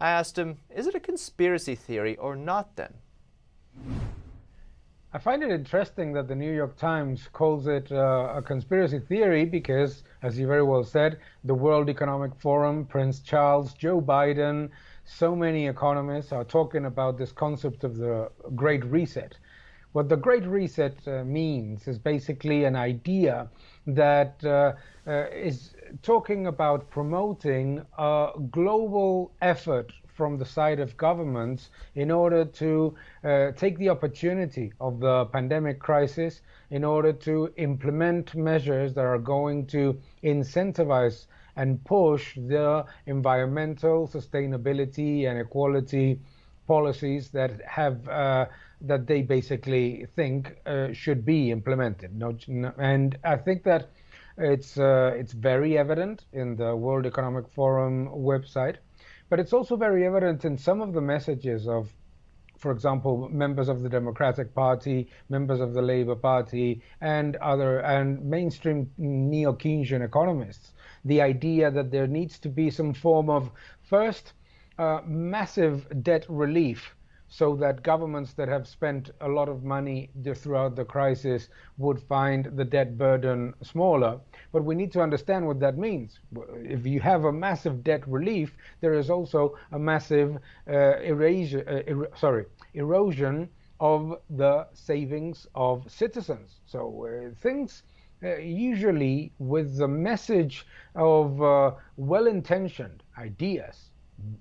I asked him, is it a conspiracy theory or not then? I find it interesting that the New York Times calls it a conspiracy theory because, as you very well said, the World Economic Forum, Prince Charles, Joe Biden, so many economists are talking about this concept of the Great Reset. What the Great Reset means is basically an idea that is talking about promoting a global effort from the side of governments in order to take the opportunity of the pandemic crisis in order to implement measures that are going to incentivize and push the environmental sustainability and equality policies that have that they basically think should be implemented. And I think that it's very evident in the World Economic Forum website, but it's also very evident in some of the messages of, for example, members of the Democratic Party, members of the Labour Party, and other and mainstream neo-Keynesian economists. The idea that there needs to be some form of first massive debt relief so that governments that have spent a lot of money throughout the crisis would find the debt burden smaller. But we need to understand what that means. If you have a massive debt relief, there is also a massive erosion of the savings of citizens. So things usually with the message of well-intentioned ideas,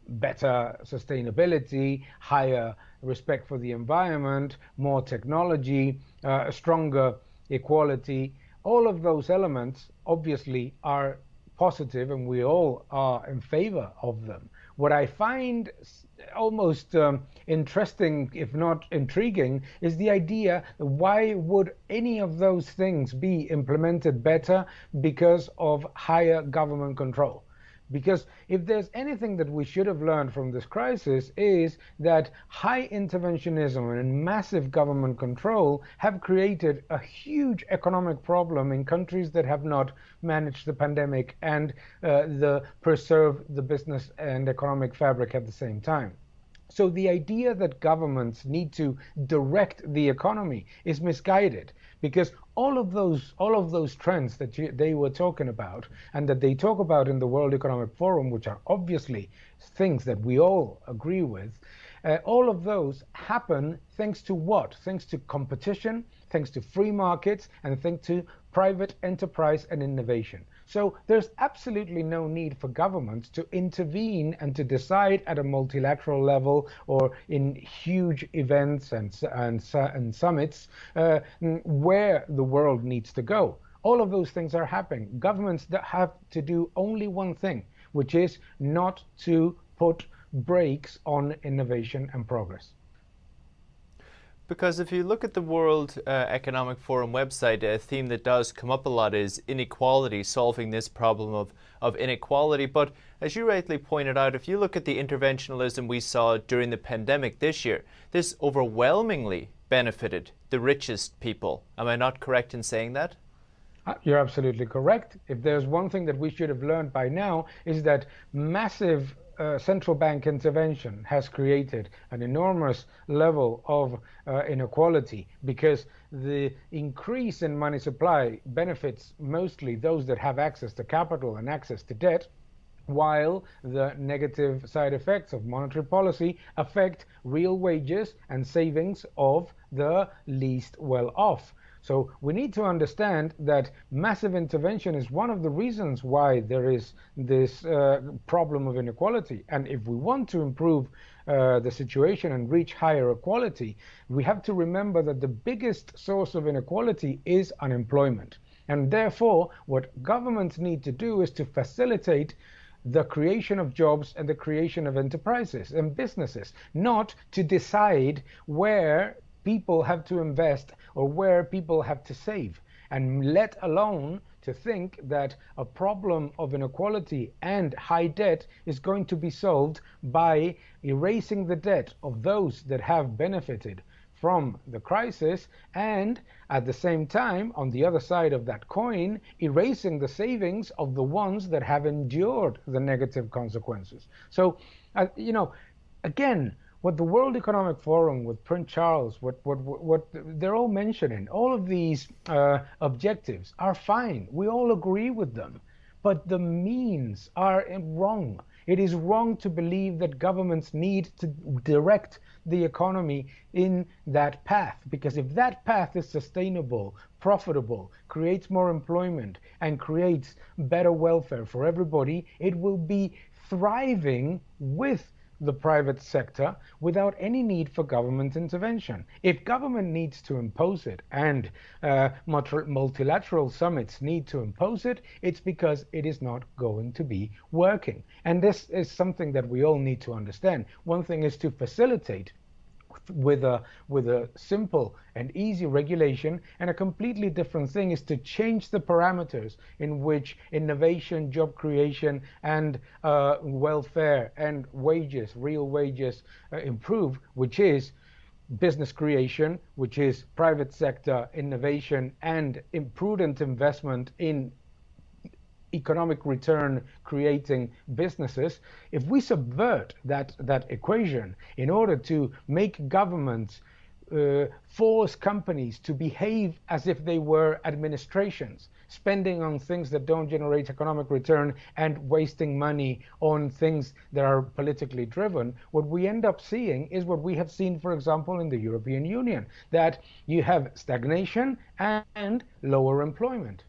better sustainability, higher respect for the environment, more technology, stronger equality. All of those elements obviously are positive and we all are in favor of them. What I find almost interesting, if not intriguing, is the idea why would any of those things be implemented better because of higher government control? Because if there's anything that we should have learned from this crisis is that high interventionism and massive government control have created a huge economic problem in countries that have not managed the pandemic and preserve the business and economic fabric at the same time. So the idea that governments need to direct the economy is misguided because all of those trends that they were talking about and that they talk about in the World Economic Forum, which are obviously things that we all agree with, all of those happen thanks to what? Thanks to competition, thanks to free markets, and thanks to private enterprise and innovation. So there's absolutely no need for governments to intervene and to decide at a multilateral level or in huge events and summits where the world needs to go. All of those things are happening. Governments have to do only one thing, which is not to put brakes on innovation and progress. Because if you look at the World Economic Forum website, a theme that does come up a lot is inequality, solving this problem of inequality. But as you rightly pointed out, if you look at the interventionism we saw during the pandemic this year, this overwhelmingly benefited the richest people. Am I not correct in saying that? You're absolutely correct. If there's one thing that we should have learned by now is that massive central bank intervention has created an enormous level of inequality because the increase in money supply benefits mostly those that have access to capital and access to debt, while the negative side effects of monetary policy affect real wages and savings of the least well off. So we need to understand that massive intervention is one of the reasons why there is this problem of inequality. And if we want to improve the situation and reach higher equality, we have to remember that the biggest source of inequality is unemployment. And therefore, what governments need to do is to facilitate the creation of jobs and the creation of enterprises and businesses, not to decide where people have to invest or where people have to save, and let alone to think that a problem of inequality and high debt is going to be solved by erasing the debt of those that have benefited from the crisis, and at the same time, on the other side of that coin, erasing the savings of the ones that have endured the negative consequences. So, you know, again, what the World Economic Forum, with Prince Charles, what they're all mentioning, all of these objectives are fine. We all agree with them, but the means are wrong. It is wrong to believe that governments need to direct the economy in that path, because if that path is sustainable, profitable, creates more employment, and creates better welfare for everybody, it will be thriving with the private sector without any need for government intervention. If government needs to impose it, and multilateral summits need to impose it, it's because it is not going to be working. And this is something that we all need to understand. One thing is to facilitate with a simple and easy regulation, and a completely different thing is to change the parameters in which innovation, job creation, and welfare and wages, real wages, improve, which is business creation, which is private sector innovation and imprudent investment in economic return creating businesses. If we subvert that equation in order to make governments force companies to behave as if they were administrations, spending on things that don't generate economic return and wasting money on things that are politically driven, what we end up seeing is what we have seen, for example, in the European Union, that you have stagnation and lower employment.